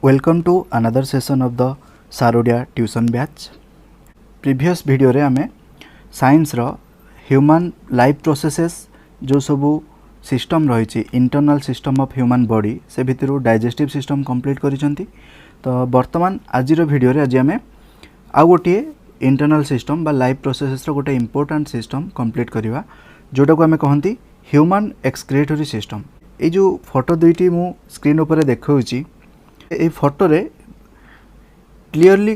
Welcome to another session of the Sarodia tuition batch. Previous video रे आमे science रो human life processes जो सबू सिस्टम रही internal system of human body से भितर डाइजेस्टिव सिस्टम कंप्लीट करिसेंती। तो वर्तमान आज वीडियो रे आज आमे आउ गोटे इंटरनल सिस्टम बा लाइफ प्रोसेसेस रो गोटे इंपोर्टेंट सिस्टम कंप्लीट करवा जोटा को आमे कहंती ह्यूमन एक्सक्रिएटरी सिस्टम। ये जो फोटो दुईटी मु स्क्रीन ऊपर देखौची ए फोटो रे क्लियरली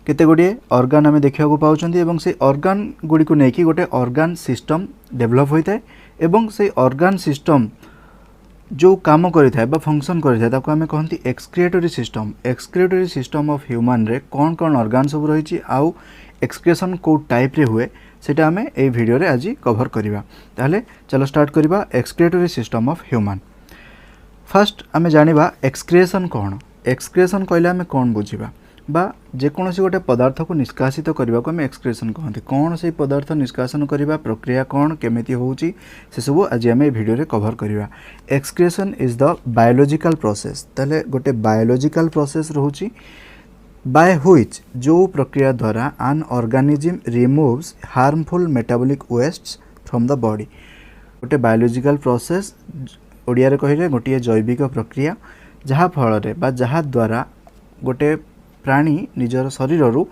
केते गुड़िए ऑर्गन आम देखा पाँच एवं से ऑर्गन गुड़ी को लेकिन गोटे ऑर्गन सिस्टम डेवलप होता है एवं से ऑर्गन सिस्टम जो काम करें फंक्शन करें आम कहती excretory system. Excretory system of human रे कौन कौन ऑर्गन सब रही आउ एक्सक्रिएशन को टाइप रे हुए सेटा आम ए वीडियो रे आज कवर करवा। ताहले चलो स्टार्ट करवा excretory system of human. First आम जानिबा एक्सक्रिएशन कौन। एक्सक्रिएशन कहले आम कौन बुझा बा जेकोसी गोटे पदार्थ को निष्कासित करने को आम एक्सक्रिएशन कहते कौन से पदार्थ निष्कासन करने प्रक्रिया कौन केमिति होउची से सब आज आम वीडियो रे कवर करवा। Excretion is the biological process. ताले गोटे बायोलॉजिकल प्रोसेस रोची बाय व्हिच जो प्रक्रिया द्वारा N organism removes harmful metabolic wastes from the body. गोटे बायोलॉजिकल प्रोसेस ओडिया रे कहिले गोटे जैविक प्रक्रिया जहाँ फल बा जहाँ द्वारा गोटे प्राणी निजर शरीर रु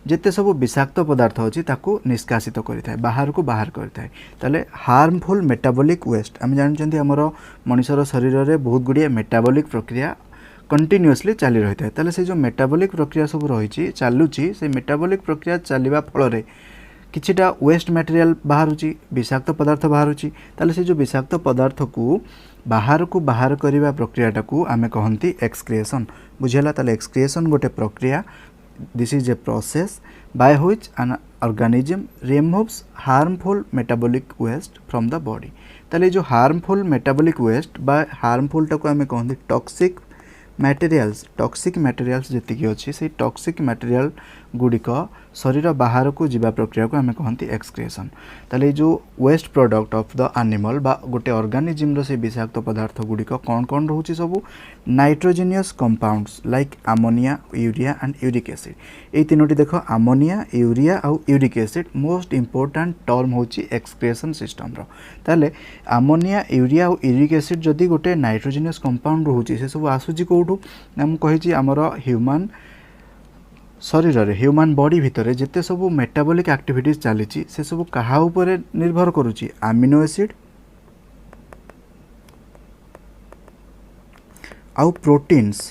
जेते सब विषाक्त पदार्थ अच्छी ताकू निष्कासित करें बाहर को बाहर करें। ताले हार्मफुल मेटाबॉलिक वेस्ट आम जानते आमर मनुष्यर शरीर में बहुत गुड़िए मेटाबॉलिक प्रक्रिया कंटिन्यूअसली चली रही है। ताले से जो मेटाबॉलिक प्रक्रिया सब रही चलुची से मेटाबॉलिक प्रक्रिया चलवा फल किछिटा वेस्ट मटेरियल बाहरुची विषाक्त पदार्थ बाहरुची। ताले से जो विषाक्त पदार्थ को बाहर करने प्रक्रियाटा को आमे कहती एक्सक्रिएशन। बुझेला। ताले एक्सक्रिएशन गोटे प्रक्रिया this is a process by which an organism removes harmful metabolic waste from the body. ताले जो हार्मफुल मेटाबॉलिक वेस्ट बा हार्मफुल टाको आमे कहती टॉक्सिक मटेरियल्स जी अच्छी से टॉक्सिक मटेरियल गुड़िक शरीर बाहर को जीवा प्रक्रिया को आम कहती एक्सक्रिएशन। ताले जो waste product of the animal बा गोटे ऑर्गेनिज्म से विषाक्त पदार्थ गुड़िक कौन कौन रोचे सब nitrogenous compounds like ammonia urea and uric acid. ये तीनोटी देख अमोनिया यूरिया और uric acid most important term होची एक्सक्रिएशन सिस्टम रो। ताले अमोनिया यूरिया और यूरिक एसिड जदि गोटे नाइट्रोजेनियस कंपाउंड रोचे से सब आसूची कौटू आम कही आमर ह्यूमन शरीर रे ह्यूमन बॉडी भितर जिते सब मेटाबॉलिक एक्टिविटीज चली से सब कहा उपरे निर्भर करुच्ची अमीनो एसिड आउ प्रोटीन्स।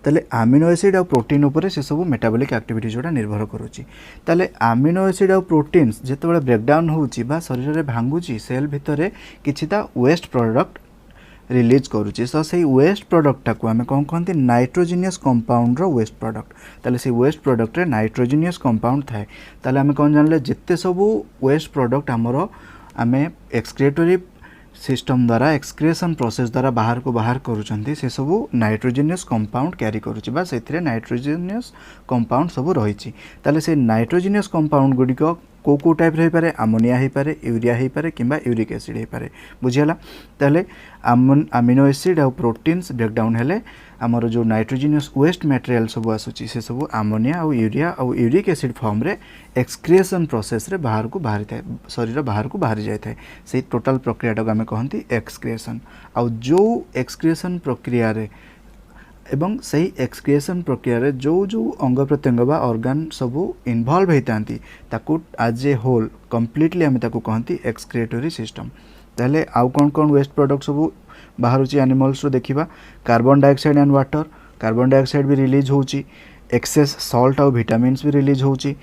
ताले अमीनो एसिड आउ प्रोटीन उपरे से सब मेटाबॉलिक एक्टिविटी जोड़ा निर्भर करुच्ची। ताले अमीनो एसिड आउ प्रोटीन्स जिते ब्रेकडाउन होउची बा शरीर रे भांगुची सेल भितर किछिटा वेस्ट प्रोडक्ट रिलीज करुच्ची। सो से वेस्ट प्रोडक्ट को आम कौन कहते नाइट्रोजेनियस कंपाउंड रो वेस्ट प्रोडक्ट। ताले से वेस्ट प्रोडक्ट रे नाइट्रोजेनियस कंपाउंड थाए। ताले आम कौन जानले जिते सब वेस्ट प्रोडक्ट आमर आम एक्सक्रिएटरी सिस्टम द्वारा एक्सक्रिएशन प्रोसेस द्वारा बाहर को बाहर करुचंती से सब नाइट्रोजेनियस कंपाउंड कैरी करुच्ची बा से नाइट्रोजेनियस कंपाउंड सब रही। ताले से नाइट्रोजेनियस कंपाउंड गुड़िक को टाइप रही पारे अमोनिया हो पारे यूरिया हो पारे किंबा यूरिक एसिड हो पारे। बुझीगला। ताले अमीनो एसिड और प्रोटीन्स ब्रेकडाउन हेले आमर जो नाइट्रोजेनियस वेस्ट मटेरियल सब आसूची से सब अमोनिया और यूरिया और यूरिक एसिड फॉर्म रे एक्सक्रिएशन प्रोसेस रे बाहर को बाहरी थाए शरीर बाहर को बाहरी जाए थाए से टोटल प्रक्रियाटा को आम कहती एक्सक्रिएशन। आउ जो एक्सक्रिएशन प्रक्रिया रे एवं सही एक्सक्रिएशन प्रक्रिया रे जो जो अंग प्रत्यंग बा ऑर्गन सब इन्वॉल्व होता ताकू एज ए होल कंप्लीटली आम ताकू कहती एक्सक्रिएटरी सिस्टम। ताहले आउ कौन कौन वेस्ट प्रोडक्ट सब बाहर एनिमल्स रो देखिबा carbon dioxide and water. Carbon dioxide भी रिलीज होची एक्सेस सॉल्ट और विटामिन्स भी रिलीज होची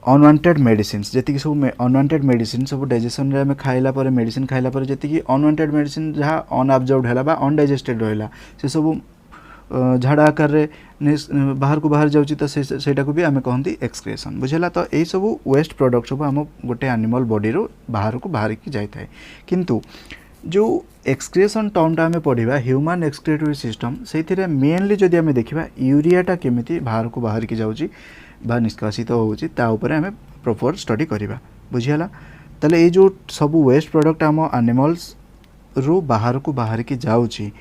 अनवांटेड मेडिसिन जी सब अनवांटेड मेडिसिन सब डाइजेशन रे खाइला पर मेडिसिन खाइला पर जी अनवांटेड मेडिसिन जहाँ अनअब्जॉर्ब्ड है बा अनडाइजेस्टेड रहा से सब झाड़ा आकार रे बाहर को बाहर जाऊँगी तो सेटा को भी आम कहती एक्सक्रिएशन। बुझेला। तो यही सब वेस्ट प्रोडक्ट सब आम गोटे एनिमल बॉडी रो बाहर को बाहर की जाए। किंतु जो एक्सक्रिएशन टर्मटा आम पढ़ा ह्यूमन एक्सक्रिएटरी सिस्टम से मेनली जदि आम देखा यूरियाटा केमिति बाहर को बाहर की जाऊँगी बा निष्कासित होउची ता उपरे आम प्रॉपर स्टडी करवा। बुझीगला। ताले ये जो सब वेस्ट प्रोडक्ट आम एनिमल्स रो बाहर को बाहर की जाऊँगी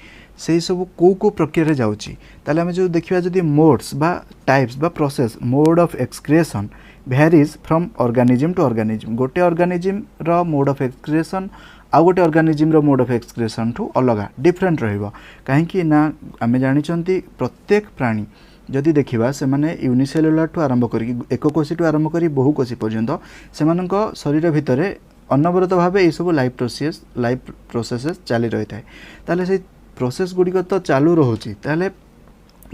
से सब को प्रक्रिया जाऊँगी ताले आम जो देखा जदि मोड्स बा टाइप्स बा process mode of excretion varies from organism to organism गोटे ऑर्गेनिज्म रो मोड ऑफ एक्सक्रिएशन आउ गोटे ऑर्गेनिज्म रो मोड ऑफ एक्सक्रिएशन ठू अलग डिफरेंट रहिबो कहीं ना आम जानी प्रत्येक प्राणी जदि देखा से मैंने यूनिसेलुलर टू आरंभ कर एककोशी टू आरंभ कर बहुकोशी पर्यंत से शरीर भितर अनवरत भाव ये सब लाइफ प्रोसेस चली रही है ताले से प्रोसेस गुड़िक तो चालू रोचे ताले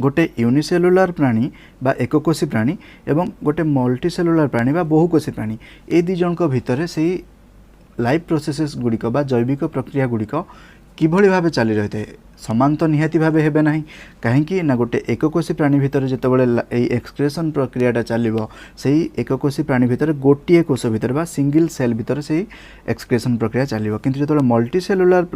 गोटे यूनिसेलुलर प्राणी बा एककोशी प्राणी एवं गोटे मल्टीसेलुलर प्राणी बा बहुकोशी प्राणी ए दी जनक भितर से लाइफ प्रोसेसेस गुड़िक बा जैविक प्रक्रिया गुड़िक किभली भाव चली रही है समान तो निहाती भाव हेबे नहीं कहीं ना गोटे एककोशी प्राणी भितर जितेबाला एक्सक्रिएशन प्रक्रियाटा चलो से एककोशी प्राणी भितर गोटे कोष भितर बा सिंगल सेल भितर से एक्सक्रिएशन प्रक्रिया चलो किंतु जो मल्टीसेलुलर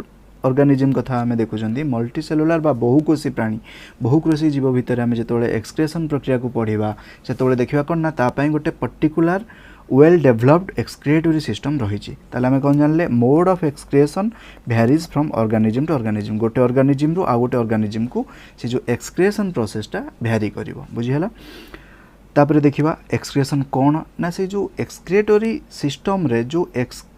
ऑर्गेनिज्म कथा आम देखुं मल्टीसेलुलर बा बहुकोशी प्राणी बहुकोशी जीव भितर आम जो एक्सक्रिएशन प्रक्रिया को पढ़ा से देखा कौन ना तापाई गोटे particular well developed excretory system रही आम कौन जानले mode of excretion varies from organism to organism गोटे ऑर्गेनिज्म रु आ गोटे ऑर्गेनिज्म को से जो एक्सक्रिएशन प्रोसेसटा भैरी कर बुझीगला तापर देखिबा एक्सक्रिएशन कौन ना से जो एक्सक्रिएटरी सिस्टम रे जो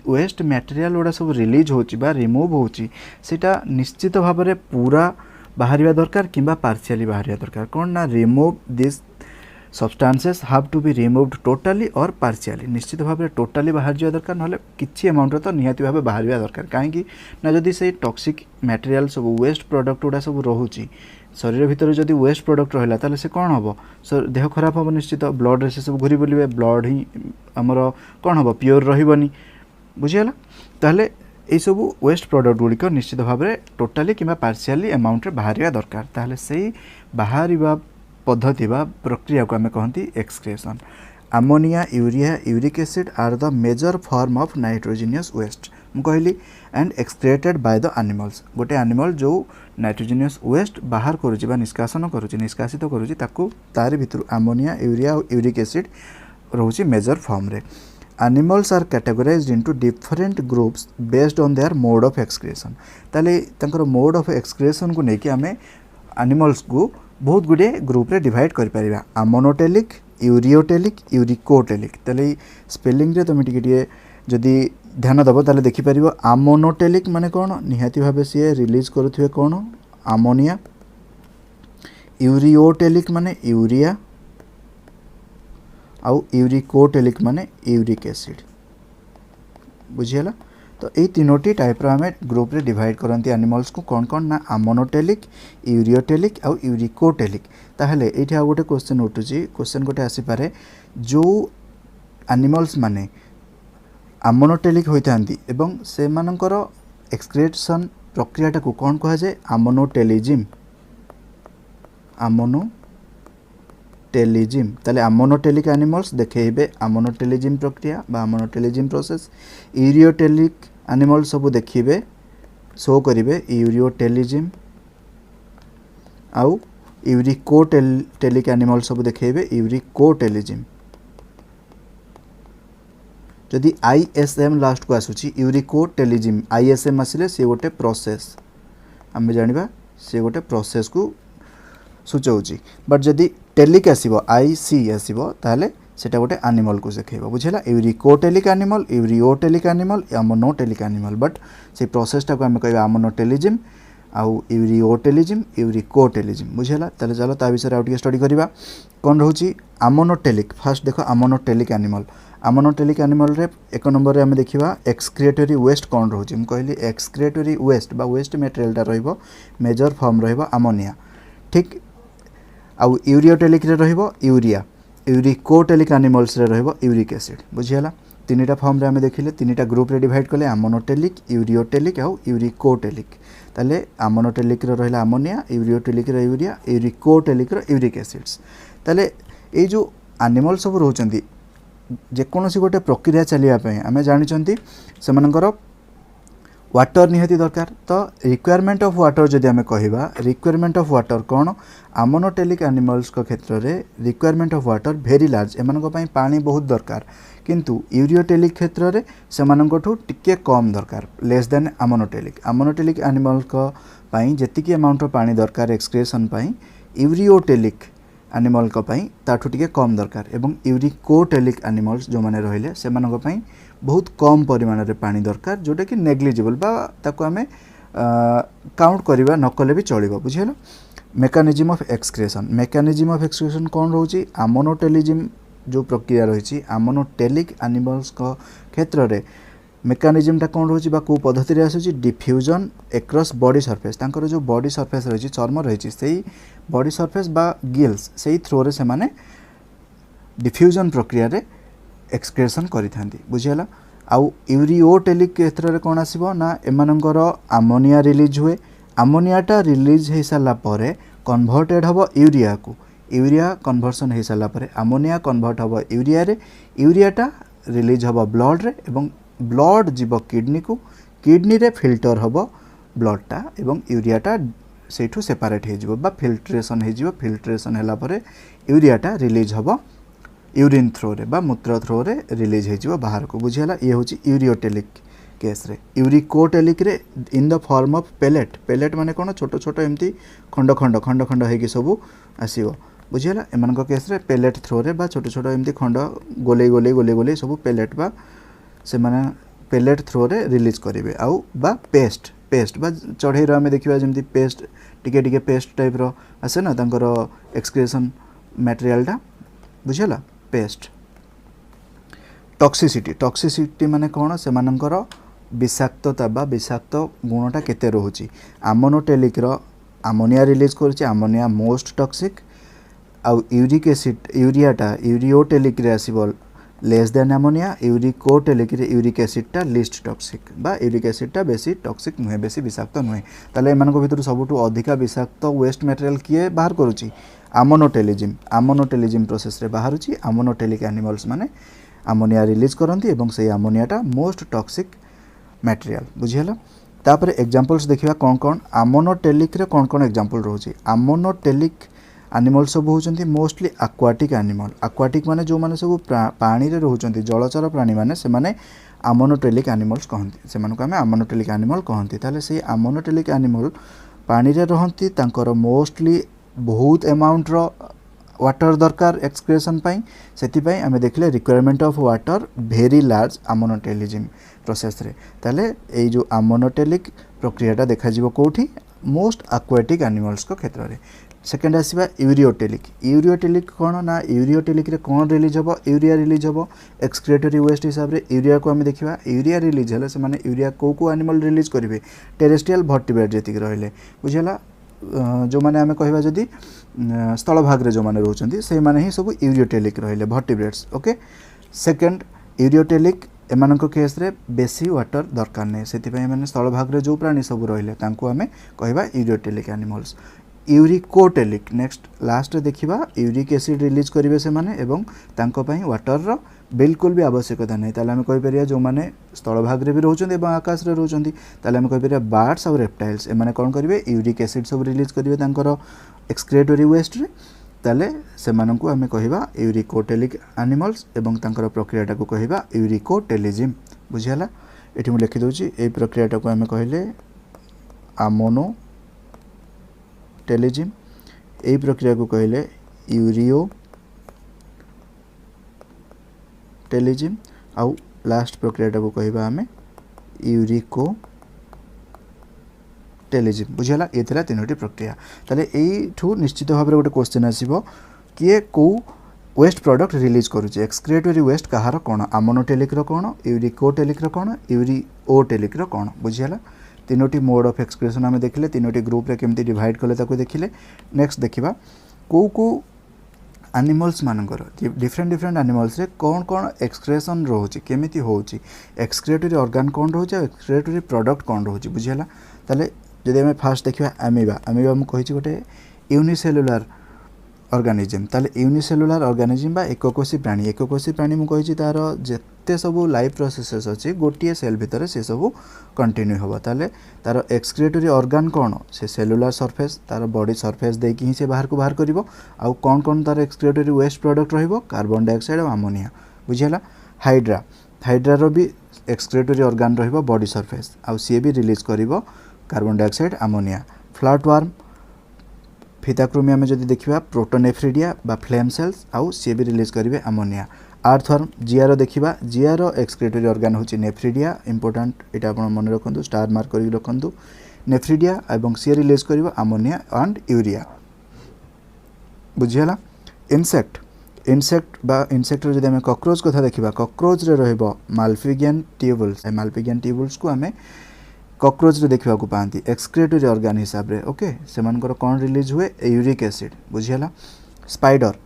वेस्ट मटेरियल गुड़ा सब रिलीज होची बा रिमूव होची सेटा निश्चित भाव में पूरा बाहर दरकार किंबा पार्शियली बाहर दरकार कौन ना remove this substances have to be removed totally और पार्शियली निश्चित भाव में टोटाली बाहर जावा दरकार ना किसी अमाउंट तो निहाती भाव बाहर दरकार कहीं ना जदि से टॉक्सिक मटेरियल सब वेस्ट प्रोडक्ट गुड़ा सब रोचे शरीर भितर जदि वेस्ट प्रोडक्ट रहा ताले से कौन हम देह खराब हम निश्चित ब्लड रे से सब घूरी बुलिबे ब्लड ही आमर कौन हम प्योर रही बुझीगला ताले ये सब वेस्ट प्रोडक्ट गुड़िक निश्चित भाव में टोटाली कि पार्शियली अमाउंट बाहर दरकार ताले से बाहर पद्धति बा प्रक्रिया को आम कहती excretion ammonia urea uric acid are the major form of nitrogenous waste मु कहली and excreted by the animals गोटे एनिमल जो नाइट्रोजेनियस वेस्ट बाहर करुच्ची बा निष्कासन करुच्ची निष्कासित करुच्ची ताकू तारि भितर अमोनिया यूरिया यूरिक एसिड रोची मेजर फॉर्म रे animals are categorized into different groups based on their mode of excretion ताले तंकर मोड ऑफ एक्सक्रिएशन को लेकिन आम एनिमल्स को बहुत गुड़े ग्रुप रे डिवाइड कर पारिबा अमोनोटेलिक यूरियोटेलिक यूरिकोटेलिक ताले स्पेलिंग रे तुम टिके जदि ध्यान दब ताले देखि परिबो अमोनोटेलिक माने कौन निहाती भाव से रिलीज करुथिबे कौन अमोनिया यूरियोटेलिक माने यूरिया आउ यूरिकोटेलिक माने यूरिक एसिड बुझीगला तो ये तीनोटी टाइप आम ग्रुप रे डिवाइड करती एनिमल्स को कौन कौन ना अमोनोटेलिक यूरियोटेलिक आउ यूरिकोटेलिक ताहले ये आ गोटे क्वेश्चन उठुची क्वेश्चन गोटे आसीपे जो एनिमल्स माने अमोनोटेलिक होता एवं से मानकर एक्सक्रिएशन प्रक्रियाटा को कौन कह जाए अमोनोटेलिजिम ताले अमोनोटेलिक एनिमल्स देखेबे अमोनोटेलिजिम प्रक्रिया बा अमोनोटेलिजिम प्रोसेस यूरियोटेलिक एनिमल सब देखिए शो करेंगे यूरियोटेलिजिम आउ यूरिकोटेलिक एनिमल सब देखिए यूरिकोटेलिजिम जदि आईएसएम लास्ट को आसूची यूरिकोटेलिजिम आईएसएम आसिले से गोटे प्रोसेस आम जाना से गोटे प्रोसेस को सूचाऊँगी बट जदि टेलिक आसो आईसी आसो ताले सेटा गोटे एनिमल को देखा बुझेगा uricotelic animal ureotelic animal ammonotelic animal but से प्रोसेसटा को आम कह अमोनोटेलिजिम आउ यूरियोटेलिजिम यूरिकोटेलिजिम बुझेगा ताले चलो ता विषय आउ स्टडी करवा कौन रोची अमोनोटेलिक फास्ट देख अमोनोटेलिक एनिमल रे एक नंबर रे आम देखा एक्सक्रिएटरी वेस्ट कौन रोची मुझे कहली एक्सक्रिएटरी वेस्ट बा वेस्ट मटेरियलटा रहिबो मेजर फॉर्म रहिबो अमोनिया ठीक आउ यूरियोटेलिक रे रहिबो यूरिया यूरिकोटेलिक एनिमल्स रे रहिबो यूरिक एसिड बुझीगला तीनटा फॉर्म रे आम देखिले तीनटा ग्रुप रे डिवाइड कले अमोनोटेलिक यूरियोटेलिक आउ यूरिकोटेलिक ताले अमोनोटेलिक रे रहिला अमोनिया यूरियोटेलिक रे यूरिया यूरिकोटेलिक रे यूरिक एसिड्स ताले ए जो एनिमल सब रहउचंदी जेकोसी गोटे प्रक्रिया चलिया आम जानी से वाटर निहाती दरकार तो रिक्वायरमेंट ऑफ वाटर जदि आम कहवा रिक्वायरमेंट ऑफ वाटर कौन अमोनोटेलिक एनिमल्स को क्षेत्र में requirement of water very large एमानक पई पानी बहुत दरकार किंतु यूरियोटेलिक क्षेत्र में से टिके कम दरकार लेस देन अमोनोटेलिक एनिमल को पाई जेतिकी अमाउंट पानी दरकार एक्सक्रिएशन पाई यूरियोटेलिक एनिमल को पाई ताठू टिके कम दरकार एवं यूरिकोटेलिक एनिमल्स जो माने रहिले से मानको पाई बहुत कम परिमाण रे पानी दरकार जोटा कि नेग्लिजिबल बा ताको आमे काउंट करिबा नकले भी चलिबो बुझियलो। मेकानिज्म ऑफ एक्सक्रिएशन कौन रोची आमोनोटेलिज्म जो प्रक्रिया रही आमोनोटेलिक एनिमल्स को क्षेत्र में मेकानिज्मटा कौन रोची बा को पद्धति रे आसुची डिफ्यूजन एक्रॉस बॉडी सरफेस तांकर जो बॉडी सरफेस रही चर्म रही से बॉडी सरफेस बा गिल्स से थ्रो रे से माने डिफ्यूजन प्रक्रिया रे एक्सक्रिएशन करिथांती बुझियला। आउ यूरियोटेलिक क्षेत्र में कौन आसीबो ना एमानंकर आमोनिया रिलीज हुए आमोनियाटा रिलीज हो सारा पर कन्वर्टेड हम यूरिया को यूरिया कन्वर्सन हो सारा पर आमोनिया कन्वर्ट हम यूरिया रे यूरियाटा रिलीज हम ब्लड रे एवं ब्लड जीव किडनी को किडनी रे फिल्टर हम ब्लडटा एवं यूरियाटा सेठू सेपारेट हो फिल्ट्रेशन हो फिल्ट्रेशन है पर यूरियाटा रिलीज हम यूरिन थ्रो रे बा मूत्र थ्रो रे रिलीज हो बाहर को बुझीगला। ये हूँ यूरियोटेलिक केस रे। यूरिकोटेलिक रे in the form of pellet माने कौन छोट छोट एमती खंड खंड खंड खंड होगी सब आसो बुझीगला। एमान केस रे पेलेट थ्रो रे बा छोट छोट एमती खंड गोले गोले गोले गोले सब पेलेट बा से माने पेलेट थ्रो रे रिलीज करेंगे आउ बा पेस्ट पेस्ट बा चढ़ई आम देखा जमी पेस्ट टिके टिके पेस्ट टाइप रो आसे ना तांकर एक्सक्रिएशन मटेरियलटा बुझीगला। पेस्ट टॉक्सिसिटी माने कौन से मानकर विषाक्तता बा विषाक्त गुणटा केते रोची आमोनोटेलिक रो आमोनिया रिलीज करुचे आमोनिया मोस्ट टॉक्सिक आउ यूरिक एसिड यूरियाटा यूरियोटेलिक रे आसीबो लेस देन आमोनिया यूरिकोटेलिक रे यूरिक एसिडटा लिस्ट टॉक्सिक बा यूरिक एसिडटा बेसी टॉक्सिक नुहे बेसी विषाक्त नुहे ताले एमानको भितर सबुठु अधिका विषाक्त वेस्ट मटेरियल किए बाहर करुची आमोनोटेलिज्म प्रोसेस रे बाहरुची आमोनोटेलिक एनिमल्स माने आमोनिया रिलीज करती एवं से आमोनियाटा मोस्ट टॉक्सिक मटेरियल बुझीगला। तापर एग्जांपल्स देखिबा कौन कौन आमोनोटेलिक रे कौन कौन एग्जांपल रोची आमोनोटेलिक एनिमल सब होचंती मोस्टली एक्वाटिक माने जो माने सब पानी रे रहउचंती जलचर प्राणी माने से माने आमोनोटेलिक एनिमल्स कहंती से मानको हमें आमोनोटेलिक एनिमल कहंती। ताले से आमोनोटेलिक एनिमल पानी रे रहंती तांकर मोस्टली बहुत अमाउंट रो वाटर दरकार एक्सक्रिएशन पाई सेति आमे देखले requirement of water very large ammonotelism process रे ताले ए जो आमोनोटेलिक प्रक्रियाटा देखा जीवो कोठी मोस्ट एक्वाटिक एनिमल्स को क्षेत्र रे। सेकेंड आसीबा यूरियोटेलिक कौन ना यूरियोटेलिक रे कौन रिलीज हम यूरिया रिलीज हम एक्सक्रिएटरी वेस्ट हिसाब रे यूरिया को आम देखा यूरिया रिलीज है से माने यूरिया को एनिमल रिलीज करेंगे टेरेस्ट्रियल वर्टिब्रेट जी रहिले बुझीगला। जो माने आमे कहबा जदी स्थल भाग रे जो माने रहउचंती से माने ही सब यूरियोटेलिक रहिले वर्टिब्रेट्स ओके। सेकंड यूरियोटेलिक एमानक केस रे बेसी वाटर दरकार नै सेति पय माने स्थल भाग रे जो प्राणी सब रहिले तांको आमे कहबा ureotelic animals. Uricotelic next last देखिबा यूरिक एसिड रिलीज करिवे से माने एवं तांको पय वाटर रो बिल्कुल भी आवश्यकता नहीं ताले आमे कहि परिया जो माने स्थल भाग रे भी रहउचंती एवं आकाश रे रहउचंती ताले आमे कहि परिया बर्ड्स और रेप्टाइल्स ए माने कोन करिवे यूरिक एसिड सब रिलीज करिवे तांकर एक्सक्रिएटरी वेस्ट रे ताले से माननकु आमे कहिबा यूरिकोटेलिक एनिमल्स एवं तांकर प्रक्रियाटा को कहिबा यूरिकोटेलिज्म बुझियाला। एठी मु लिखि दोची ए प्रक्रियाटा को आमे कहिले आमोनो टेलिज्म यही प्रक्रिया को कहले यूरियो टेलिज्म आउ लास्ट प्रक्रियाटा को कहबा हमें यूरिको टेलिज्म बुझीगला। ये थिला तीनोटी प्रक्रिया ताले एठू निश्चित भाव में गोटे क्वेश्चन आसीबो किए को वेस्ट प्रोडक्ट रिलीज करुचे एक्सक्रिएटरी वेस्ट कहार कौन आमोनोटेलिक रो कौन यूरिकोटेलिक रो कौन यूरिओटेलिक रो कौन बुझीगला। तीनोटी मोड ऑफ एक्सक्रिएशन आमे देखिले तीनोटी ग्रुप रे केमती डिवाइड कले ताको देखिले। नेक्स्ट देखिबा को एनिमल्स मानकर डिफरेंट एनिमल्स रे कौन कौन एक्सक्रिएशन रोची केमिति होची एक्सक्रिएटरी ऑर्गन कौन रोची एक्सक्रिएटरी प्रोडक्ट कौन रोची बुझियला। ताले जदि हमें फास्ट देखिबा अमीबा मु कहिछि गोटे यूनिसेलुलर ऑर्गेनिज्म ताले यूनिसेलुलर ऑर्गेनिज्म बा एककोषी प्राणी मु कहिछि तार जेते सब लाइफ प्रोसेसेस अछि गोटिए सेल भितर से सब कंटिन्यू होबा ताले तार एक्सक्रिएटरी ऑर्गन कौन से सेलुलर सरफेस तार बॉडी सरफेस देकी ही से बाहर को बाहर करिवो आउ कौन कौन तार एक्सक्रिएटरी वेस्ट प्रोडक्ट रहिबो कार्बन डाइऑक्साइड और अमोनिया बुझियला। हाइड्रा रो भी एक्सक्रिएटरी ऑर्गन रहिबो बॉडी सरफेस आउ सी भी रिलीज करिवो carbon dioxide ammonia flat worm फिताक्रोमी आम जब देखा प्रोटोनेफ्रिडिया बा फ्लेम सेल्स आउ सी भी रिलीज करेंगे अमोनिया। आर्थवर्म जीआर देखा जीआर एक्सक्रीटरी ऑर्गन हूँ नेफ्रिडिया इंपोर्टाट ये आप मन रखु स्टार मार्क कर रखु नेफ्रिडिया और सी रिलीज कर अमोनिया एंड यूरिया बुझीगला। इनसेक्ट बा इनसेक्ट जब आम कॉकरोच कथा देखा कॉकरोच रे माल्पिगियन ट्यूबुल्स को आम कॉकरोच रे देखा पाती एक्सक्रीटरी ऑर्गन हिसाब से ओके से कौन रिलीज हुए यूरिक एसिड बुझीगला। स्पाइडर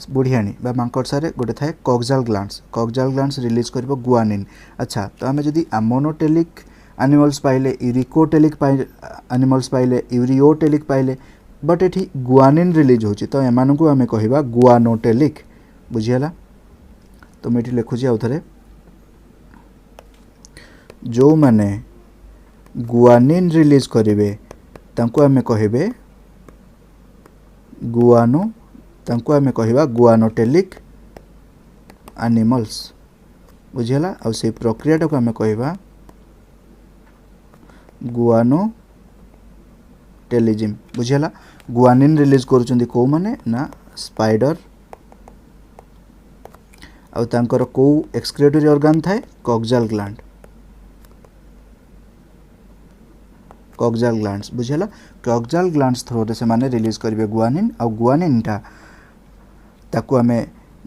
बुढ़ियाणी बा मांकड़सारे गोटे थाए कॉक्जाल ग्लांड्स रिलीज कर गुआनिन। अच्छा तो आम जदि अमोनोटेलिक एनिमल्स पाइले यूरिकोटेलिक एनिमल्स पाइले यूरियोटेलिक पाइले बट ये गुआनिन रिलीज होची तो एमान को आम कह गुआनोटेलिक बुझीगला। तो मुझे लिखुची आउ थे जो माने गुआनिन रिलीज करेंगे तांको आम कहे गुआनो तांको आम कह गुआनोटेलिक एनिमल्स बुझीगला। आउ से प्रक्रिया को आम कह गुआनोटेलिजिम बुझीगला। गुआनिन रिलीज करुचंदी को माने ना स्पाइडर आउ तांकर को एक्सक्रीटरी ऑर्गन थाए कॉक्जाल ग्लैंड्स बुझीगला। कॉक्जाल ग्लैंड्स थ्रो से माने रिलीज करेंगे गुआनिन आउ गुआनिन टा ताकू आम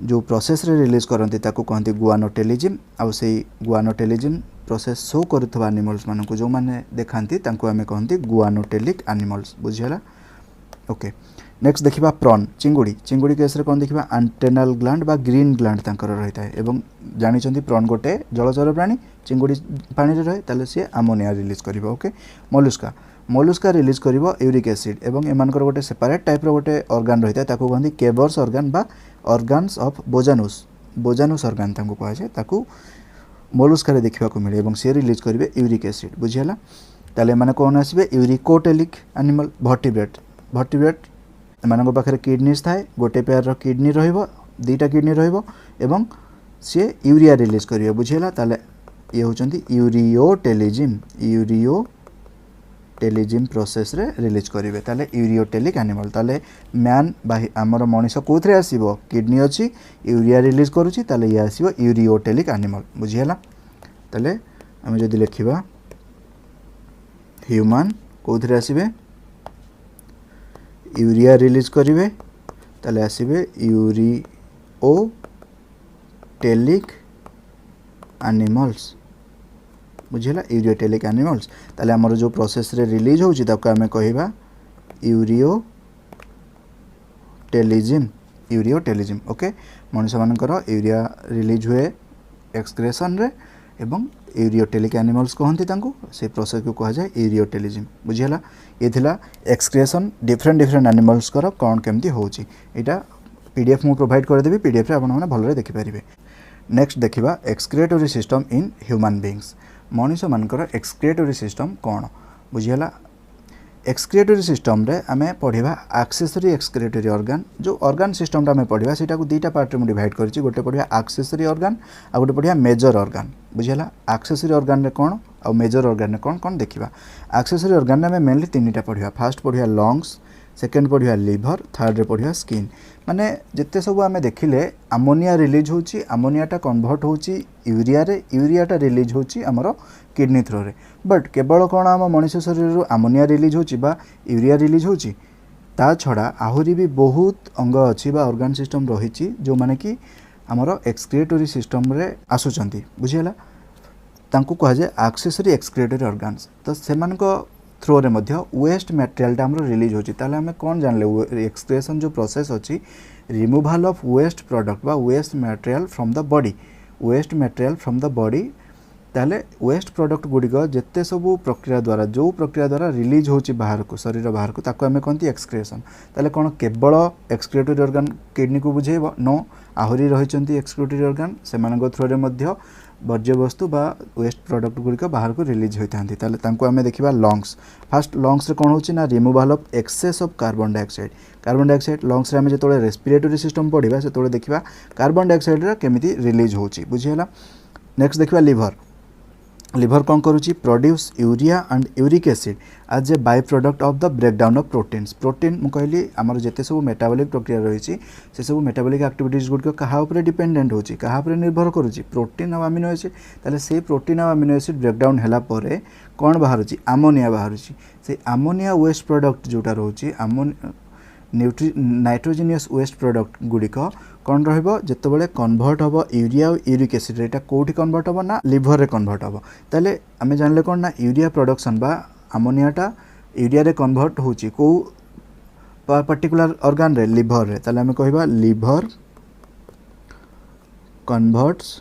जो प्रोसेस रे रिलीज करती ताकू कहते गुआनोटेलिजिम आउ से गुआनोटेलिजिम प्रोसेस शो करुवा एनिमल्स मान को जो मैंने देखाती आम कहते गुआनोटेलिक एनिमल्स बुझीगला। ओके नेक्स्ट देखा प्रॉन चिंगुड़ी केस रे कौन देखा एंटेनल ग्लैंड बा ग्रीन ग्लैंड तांकर रही है एवं जानी प्रॉन गोटे जलचर प्राणी चिंगुड़ी पानी रे रहे ताले सी अमोनिया रिलीज कर ओके। मोलुस्का रिलीज कर यूरिक एसिड एवं एमानकर गोटे सेपरेट टाइप रो गोटे ऑर्गन रही है ताकू कहते केवर्स ऑर्गन बा ऑर्गन्स ऑफ बोजानुस ऑर्गन ताकू कहुए ताकू मोलुस्का रे देखा मिले और सी रिलीज करेंगे यूरिक एसिड बुझीगला। ताले माने कौन आसबे यूरिकोटेलिक एनिमल भर्टिब्रेट एमान पाखे किडनीज थाए गोटे पेयर किडनी दुईटा किडनी एवं सी यूरिया रिलीज करेंगे बुझीगला। ताले ये होचंती यूरियोटेलिजिम प्रोसेस रे रिलीज करेंगे ताले यूरियोटेलिक एनिमल। ताले मैन बाही आमर मनीष कौन आसो किडनी अच्छी यूरिया रिलीज करुच्ची ताले ये आसो यूरियोटेलिक एनिमल बुझीगला। ताले आम जदि लिखा ह्यूमन कौन आसबे यूरिया रिलीज करेंगे ताले आसबे यूरियोटेलिक एनिमल्स बुझीगला यूरियोटेलिक एनिमल्स। ताले हमर जो प्रोसेस रे रिलीज होची ताको आमे कहिबा यूरियोटेलिजिम ओके। मनुष्य मानकर यूरिया रिलीज हुए एक्सक्रेशन रे एवं यूरियोटेलिक एनिमल्स कहती से प्रोसेस को कह जाए यूरियोटेलिजिम बुझीगला। ये थिला एक्सक्रेशन डिफरेंट एनिमल्स कर कौन केमती होची एटा पीडीएफ मु प्रोवाइड करदेवी पीडीएफ रे आपण माने भलरे देखि परिबे। नेक्स्ट देखिबा excretory system in human beings मनुष्य मानकर एक्सक्रिएटरी सिस्टम कौन बुझीगला। एक्सक्रिएटरी सिस्टम रे आमे पढ़िबा एक्सेसरी एक्सक्रिएटरी ऑर्गन जो ऑर्गन सिस्टम टा आमे पढ़िबा सेटा को दुईटा पार्ट रे मु डिवाइड करछि गोटे पढ़िबा एक्सेसरी ऑर्गन आ गोटे पढ़िबा मेजर ऑर्गन बुझीगला। एक्सेसरी ऑर्गन रे कौन आ मेजर ऑर्गन रे कौन देखिबा। एक्सेसरी ऑर्गन रे मेनली तीनटा पढ़िबा फर्स्ट पढ़िबा लंग्स सेकेंड पढ़िया लिभर थर्ड रे पढ़िया स्किन माने जिते सब आमे देखिले अमोनिया रिलीज होची अमोनियाटा कन्वर्ट होची यूरियाटा रिलीज होची हमरो किडनी थ्रो रे बट केवल कौन आम मनुष्य शरीर अमोनिया रिलीज होची बा यूरिया रिलीज होची ता छड़ा आहुरी भी बहुत अंग अच्छी बा ऑर्गन सिस्टम रही जो माने कि हमरो एक्सक्रिएटरी सिस्टम रे आसुचंती बुझियला तांको कहा जाए एक्सेसरी एक्सक्रिएटरी ऑर्गन्स तो सेमानको थ्रो रे मध्य वेस्ट मटेरियल हमरो रिलीज होची ताले हमें कौन जानले एक्सक्रिएशन जो प्रोसेस अछि रिमूवल ऑफ वेस्ट प्रोडक्ट बा waste material from the body ताले वेस्ट प्रोडक्ट गुड़िक जिते सब प्रक्रिया द्वारा रिलीज होची बाहर को शरीर बाहर को ताको हमें कहती एक्सक्रिएशन ताले कौन केवल एक्सक्रिएटरी ऑर्गन किडनी को बुझेब नो आहुरी रही एक्सक्रिएटरी ऑर्गन से थ्रो रे मध्य वर्ज्य वस्तु बा वेस्ट प्रोडक्ट गुड़िक बाहर को रिलीज होता आम देखा लंग्स फास्ट लंग्स रे कौन होची ना removal of excess of carbon dioxide lungs रे आम जो रेस्पिरेटरी सिस्टम पढ़ा से देखा कार्बन डाइऑक्साइड केमिति रिलीज होची बुझीगला। नेक्स्ट देखा लिभर लिभर कौन करुच्ची produce urea and uric acid as a by product of the breakdown of proteins protein मुझे कहली आमर जिते सब मेटाबॉलिक प्रक्रिया रही से सब मेटाबॉलिक एक्टिविटीज गुड़िक क्या डिपेंडेंट होची क्या निर्भर करुच्ची प्रोटीन और अमीनो एसिड ताले से प्रोटीन और अमीनो एसिड ब्रेकडाउन होला परे कौन बाहर आमोनिया बाहर से आमोनिया वेस्ट प्रोडक्ट जोटा रोची नाइट्रोजेनियस वेस्ट प्रोडक्ट गुड़िक कौन रतबे कन्वर्ट हम यूरिया और यूरिक एसिड यहाँ कौटी कन्वर्ट हम ना लिभर रे कन्वर्ट हम ताले आम जानले कौन ना यूरिया प्रोडक्शन बा आमोनियाटा यूरिया रे कन्वर्ट होची को पर्टिकुलर ऑर्गन रे लिभर रे ताले आम कहबा liver converts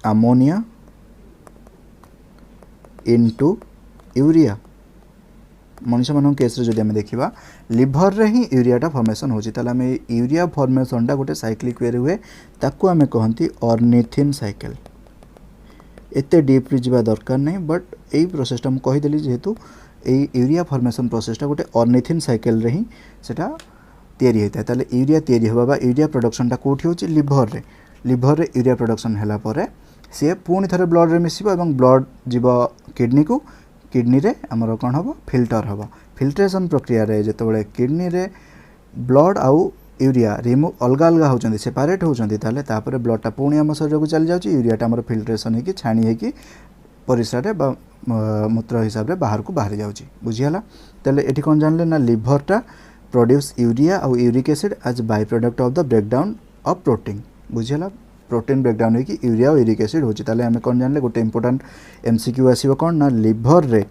ammonia into urea मनुष्य मान केस रे जदि आम देखा लिभर रे ही यूरियाटा फॉर्मेशन होची ताले आम यूरिया फॉर्मेशनटा गोटे साइक्लिक वे हुए ताकू आम कहती ऑर्निथिन साइकिल एते डीप जावा दरकार नहीं बट यही प्रोसेसटा मुझे कहीदेली जेहेतु यही यूरिया फॉर्मेशन प्रोसेसटा गोटे ऑर्निथिन साइकिल रे ही सेटा तैयारी होता है ताले यूरिया तैयारी होबा बा यूरिया प्रोडक्शनटा कोठी होची लिभर रे यूरिया प्रोडक्शन हैला परे सी पुणी थे ब्लड रे मिसिबो एवं ब्लड जीव किडनी को किडनी रे हमर कौन हम फिल्टर हम फिल्ट्रेशन प्रक्रिया रे जितेबाला किडनी रे ब्लड आउ यूरिया रिमूव अलग अलग होती सेपारेट होती तापर ब्लडटा पुणी आम शरीर को चली जाऊँगी यूरियाटा आम फिल्ट्रेशन होगी छाणी होगी परिस्रा मूत्र हिसाब से बाहर को बाहरी जाऊँगी बुझीगला तेल ये कौन जानले ना लिभरटा प्रोड्यूस यूरिया और uric acid as by product of the breakdown of protein बुझीगला प्रोटीन ब्रेकडाउन होगी यूरिया और यूरिक एसिड होची ताले आम कौन जानले गोटे इंपोर्टेंट एमसीक्यू आसीबो कौन ना लिभर रे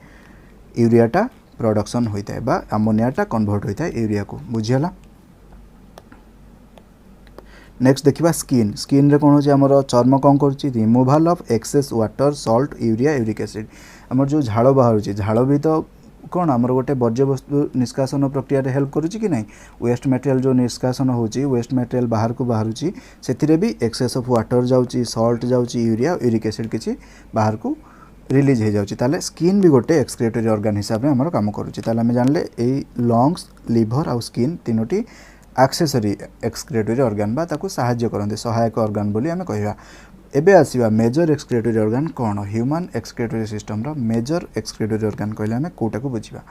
यूरियाटा प्रोडक्शन होता है बा अमोनियाटा कन्वर्ट होता है यूरिया को बुझीगला। नेक्स्ट देखिबा स्किन रे कौन होची हमर चर्म कौन करुच्ची removal of excess water salt urea uric acid हमर जो झाड़ बाहर झाड़ भी तो कौन आमर गोटे वर्ज्य वस्तु निष्कासन प्रक्रिया रे हेल्प करुच्ची कि नहीं वेस्ट मटेरियल जो निष्कासन होची वेस्ट मटेरियल बाहर को बाहरुची सेथिरे भी एक्सेस ऑफ वाटर जाउची सॉल्ट जाउची यूरिया यूरिक एसिड किछि बाहर को रिलीज हो जाउची ताले स्किन भी गोटे एक्सक्रिएटरी ऑर्गन हिसाब रे हमर काम करुच्ची ताले हम जानले एई लंग्स लिभर और स्किन तीनोटी एक्सेसरी एक्सक्रिएटरी ऑर्गन बा ताकू सहाय्य करते सहायक ऑर्गन बोली आम कहवा एबे आसीबा मेजर एक्सक्रिएटरी ऑर्गन कौन ह्यूमन एक्सक्रिएटरी सिस्टम रो मेजर एक्सक्रिएटरी ऑर्गन कहले आम कोटा को बुझिबा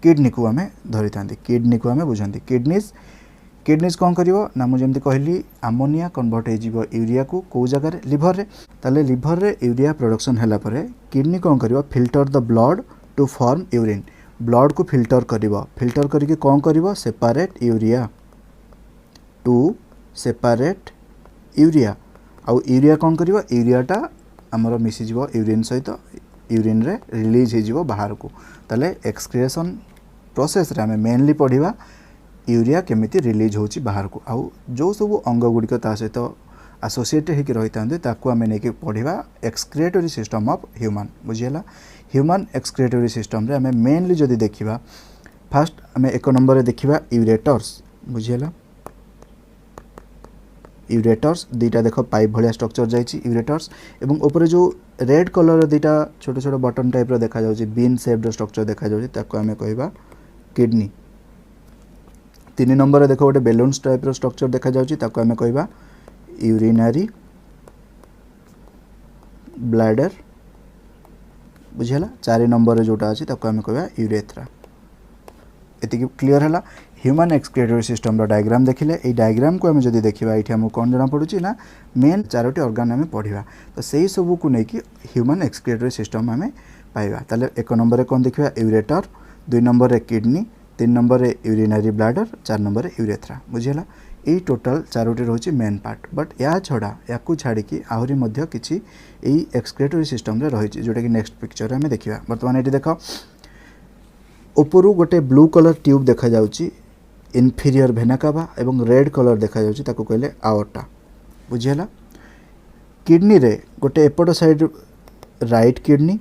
किडनी को आम धरी थांती किडनी को आम बुझंती किडनीज कौन करिवो ना मु जेमति कहली अमोनिया कन्वर्ट हो जिवो यूरिया को जगह रे लिभर रे ताले लिभर रे यूरिया प्रोडक्शन हैला परे किडनी कौन करिवो filter the blood to form urine blood को फिल्टर करिवो फिल्टर करके कौन करिवो separate urea to separate urea आउ यूरिया कौन करिवो यूरियाटा हमर मिसी जिवो यूरिन सहित यूरिन रे रिलीज हो जिवो बाहर को ताले एक्सक्रिएशन प्रोसेस रे हमें मेनली पढ़िबा यूरिया केमिति रिलीज होची बाहर को आउ जो सब अंग गुड़िक ता सहित एसोसिएट होकर रही था ताकू आम नहीं पढ़ा एक्सक्रिएटरी सिस्टम ऑफ ह्यूमन बुझीगला ह्यूमन एक्सक्रिएटरी सिस्टम रे आम मेनली जदि देखिबा फास्ट आम एक नंबर देखिबा यूरेटर्स बुझीगला यूरेटर्स दुईटा देख पाइप भाया स्ट्रक्चर जाइए यूरेटर्स एवं ऊपर जो रेड कलर दुईटा छोट छोट बटन टाइप देखा जाउची बीन शेप्ड स्ट्रक्चर देखा जाउची ताकू आम कहबा किडनी तीन नंबर देख गोटे बेलून्स टाइप स्ट्रक्चर देखा जाउची ताकू आम कहबा यूरिनरी ब्लैडर बुझीगला चार नंबर जोटा अच्छी ताकू आम कहबा यूरेथ्रा एति क्लियर है ह्यूमन एक्सक्रिएटरी सिस्टम डायग्राम देखिले ये डायग्राम को आम जब देखा ये आमको कौन जना पड़ुची ना मेन चारोटी ऑर्गन आम पढ़ा तो सही सब को लेकिन ह्यूमन एक्सक्रिएटरी सिस्टम आम पाइबा ताले एक नंबर कौन देखा यूरेटर दुई नंबर किडनी तीन नंबर यूरिनरी ब्लैडर चार नंबर यूरेथ्रा बुझीगला यही टोटाल चारोटी रोचे मेन पार्ट बट या छड़ा या छाड़ी आहरी मध्य किसी यही एक्सक्रिएटरी सिस्टम रे रही जोटा कि नेक्स्ट पिक्चर आम देखा बर्तमान ये देख उपरू गोटे ब्लू कलर ट्यूब देखा जाउची इनफीरियर वेना कावा एवं रेड कलर देखा जाउची ताको कहले आवर्टा बुझीगला किडनी रे गोटे एपट साइड राइट किडनी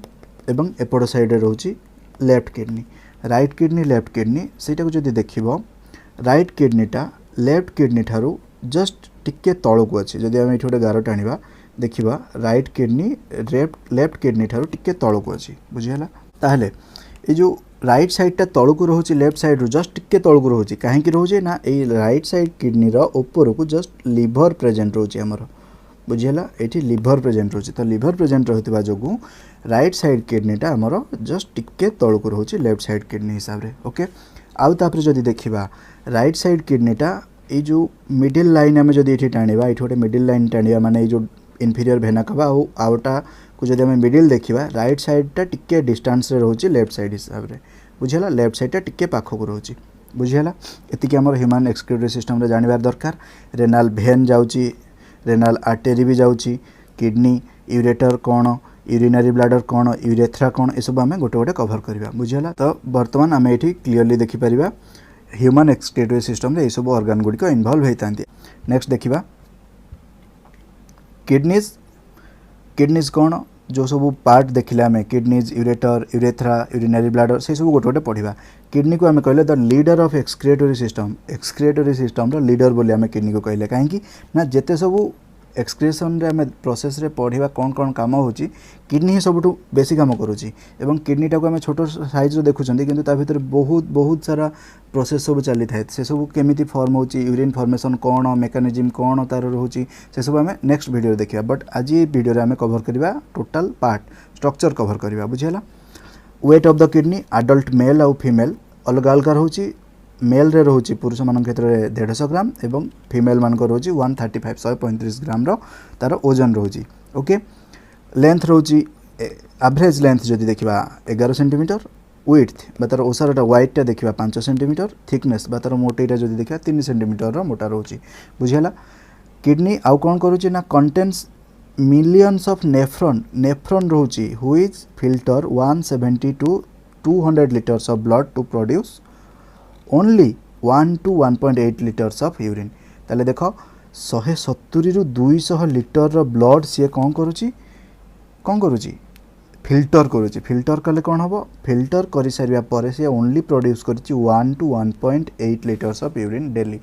एवं एपट साइड रे रोची left kidney right kidney left kidney सेटा को जदि देखिबो राइट किडनीटा लेफ्ट किडनी ठारू जस्ट टिके तळको अछि जदि हम एठी गोटे गारो टाणीबा देखिबा राइट किडनी लेफ्ट किडनी ठारू टिके तळको अछि बुझीगला ताहले ए जो राइट साइडटा तळको रहउछि लेफ्ट साइड रो जस्ट टिके तळको रहउछि काहे कि रहउछि ना ए राइट साइड किडनी रो ऊपर को जस्ट लिवर प्रेजेंट रहउछि हमर बुझीगला ये लिभर प्रेजेंट रोचे तो लिभर प्रेजेंट रही जो राइट साइड किडनीटा आमर जस्ट टिके तौक रोचे लेफ्ट साइड किडनी हिसाब से ओके आउ तापर जदि देखिबा राइट साइड किडनीटा ये जो मिडिल लाइन आम जब ये टाणिबा ये गोटे मिडिल लाइन टाणिबा माने ये जो इनफीरियर भेना कबा आउटा को जब आम मिडिल देखा राइट साइडटा टिके डिस्टेंस रे रोचे लेफ्ट साइड हिसाब से बुझीगला लेफ्ट साइडटा टिके पाखक रोचे बुझीगला एतिक आमर ह्यूमन एक्सक्रीटरी सिस्टम रे जानिबार दरकार रेनाल भेन जाउची रेनाल आर्टेरी भी जाउची किडनी यूरेटर कौन यूरिनरी ब्लाडर कौन यूरेथ्रा कौन ये सब आम गोटे गोटे कभर करवा बुझीगला तो बर्तमान आम ये क्लीयरली देखिपर ह्यूमन एक्सक्रीटरी सिस्टम रे सब ऑर्गन गुड़िक इनवॉल्व होता नेक्स्ट देखिबा किडनीज किडनीज कौन जो सब पार्ट देखिले आम kidneys ureter urethra urinary bladder से सब गोटे गोटे पढ़ा किडनी को आम कहले the leader of excretory system रो लीडर बोली आम किडनी को कहले कहीं ना जिते सब एक्सक्रिएशन रे आम प्रोसेस रे पढ़ा कौन कौन काम होची किडनी ही सबुठ बेसी काम करुच्ची एवं किडनीटा को आम छोट साइज देखुं कि भीतर बहुत बहुत सारा प्रोसेस सब चली थाए से सब केमिति फॉर्म होची यूरिन फॉर्मेशन कौन मेकानिज्म कौन तार रोची से सब आम नेक्स्ट वीडियो देखिया बट आज ये वीडियो आम कवर करवा टोटल पार्ट स्ट्रक्चर कवर करवा बुझीगला weight of the kidney adult male आउ फीमेल अलग अलग रोची मेल रे रोची पुरुष मान क्षेत्र में 150 ग्राम एवं फीमेल मान रोची 135 135 ग्राम रो तार ओजन रोची ओके लेंथ रोची एवरेज लेंथ जदि देखा 11 सेंटीमीटर विड्थ बा तार ओसारटा व्हाइटा देखा 5 सेंटीमीटर थिकनेस बा तार मोटेटा जदि देखा 3 सेंटीमीटर मोटा रोची बुझीगला किडनी आउ कौन करुच्ची ना कंटेन्स मिलियंस ऑफ नेफ्रॉन रोची which filter 170 to 200 litres of blood to produce only 1 to 1.8 litres of urine ताले देख 170 रु 200 लीटर ब्लड सी कौन करुच्ची फिल्टर करुच्ची फिल्टर कले कौन हम फिल्टर कर सारा पर सी ओनली प्रोड्यूस कर 1 to 1.8 litres of urine daily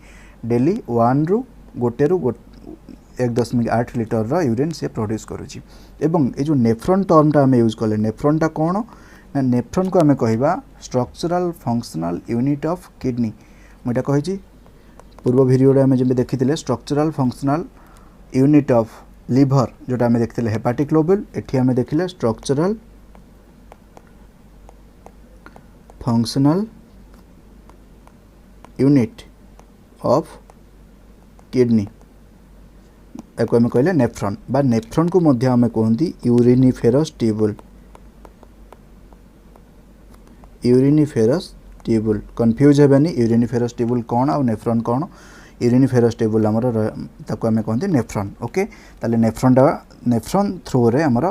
1 रु 1.8 लीटर यूरिन से प्रोड्यूस करुच्ची एवं ये जो नेफ्रॉन टर्मटा आम यूज कले नेफ्रॉनटा कौन ना नेफ्रॉन को आम कहिबा structural functional unit of kidney मुझे कही पूर्व वीडियो आम जब देखी structural functional unit of liver जोटा आम देखते हेपाटिक लोब्यूल एठी आम देखिले structural functional unit of kidney एक आम कहले नेफ्रॉन बा नेफ्रॉन को मध्य आम कहती यूरिनिफेरस ट्यूबुल कन्फ्यूज हेबानी यूरिनिफेरस ट्यूबुल कौन आउ नेफ्रॉन कौन यूरिनिफेरस ट्यूबुल आमर ताको आम कहते नेफ्रॉन ओके ताले नेफ्रॉन थ्रू रे आमर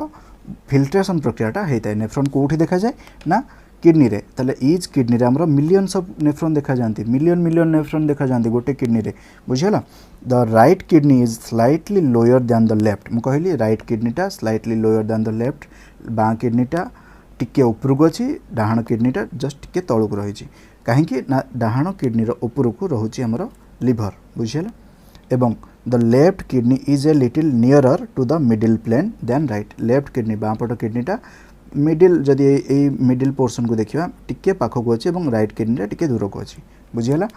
फिल्ट्रेशन प्रक्रियाटा होता है नेफ्रॉन कोठी देखा जाए ना किडनी रे ताले ईच किडनी रे आमर मिलियंस ऑफ नेफ्रॉन देखा जाती मिलियन नेफ्रॉन देखा जाती गोटे किडनी रे बुझीगला the right kidney is slightly lower than the left मु कहली राइट किडनीटा slightly lower than the left बाँ किडनीटा टिके उपरକୁ अच्छी डाहाण किडनीटा जस्ट टिके तौक रही कहीं ना डाहाण किडनी उपरକୁ रोचे आमर लिभर बुझीगला एवं the left kidney is a little nearer to the middle plane than right left kidney बाँपट किडनीटा मिडिल जदि ये मिडिल पोर्सन को देखा टिके पाखक अच्छी राइट किडनीटा टिके दूर को अच्छी बुझीगला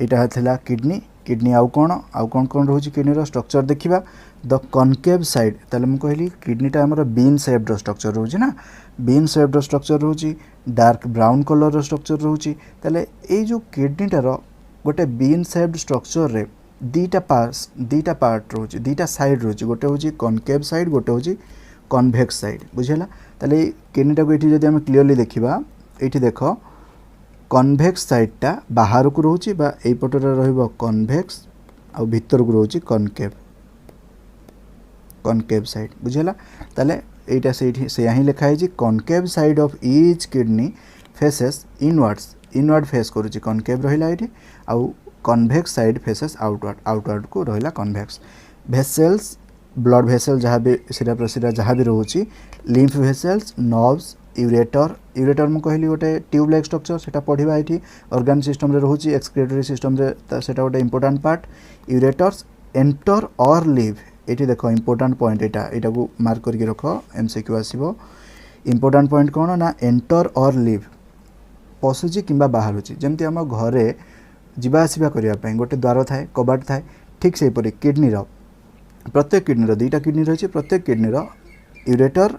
यहाँ था किडनी आउ कौन कौन रोचे किडनी स्ट्रक्चर देखा द कनकेव साइड ताले मु कहली किडनीटा आमर बीन शेप्ड स्ट्रक्चर रोचे ना बीन शेप्ड स्ट्रक्चर रोचे डार्क ब्राउन कलर स्ट्रक्चर रोचे ताले ये जो किडनीटार गोटे बीन शेप्ड स्ट्रक्चर रे दीटा पार्ट रोचे दीटा साइड रोचे गोटे हूँ कनकेव साइड गोटे हूँ कन्वेक्स साइड बुझीगला ताले किडनीटा को ये आम क्लीयरली देखा ये देख कन्वेक्स साइडटा बाहर को रोचे बा एपटे कन्वेक्स आ भितर को रोचे कनकेव साइड बुझीगला ताले एटा से यहाँ लिखाई concave side of each kidney faces inward face करुच्ची कनकेव रहा ये आउ कन्वेक्स साइड फेसेस आउटवर्ड को रहा कन्वेक्स भेसल्स ब्लड भेसल जहाँ भी सिरा प्रसिरा जहाँ भी रोचे लिम्फ भेसल्स नर्व्स यूरेटर मु कहली गोटे ट्यूब लाइक स्ट्रक्चर से पढ़ा ये ऑर्गन सिस्टम रे रोचे एक्सक्रिएटरी सिस्टम रे से गोटे इंपोर्टेंट पार्ट यूरेटर्स एंटर और लीव ये देख इंपोर्टेंट पॉइंट यहाँ को मार्क करके रख एमसीक्यू आसो इंपोर्टेंट पॉइंट कौन ना एंटर और लीव पशुची कि बाहर जमती आम घरे जावासवा करने गोटे द्वार थाए कबाट थाए ठीक से किडनी प्रत्येक किडनी दुईटा किडनी रही प्रत्येक किडनी यूरेटर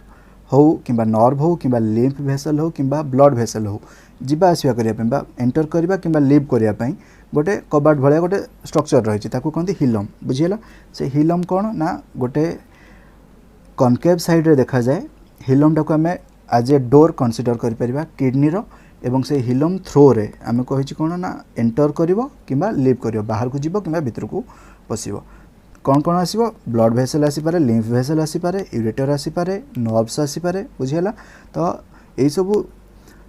हो कि नर्व हो कि लिम्फ भेसल हो कि ब्लड भेसल हो जीवा आसवा करने एंटर करवा कि लीव करने गोटे कबाट भाया गोटे स्ट्रक्चर रही कहते हिलम बुझीगला से हिलम कौन ना गोटे कनकेव साइड रे देखा जाए हिलम टाक आम एज ए डोर कनसीडर कर किडनी एवं से हिलम थ्रो रे आम कही कौन ना एंटर कर कि लीव कर बाहर को जीव कि भितर को पशिब कौन कौन आसो ब्लड भेसल आसीपे लिम्फ भेसल आसीपे यूरेटर आसीपे नर्व्स आसीपे बुझीगला तो यही सब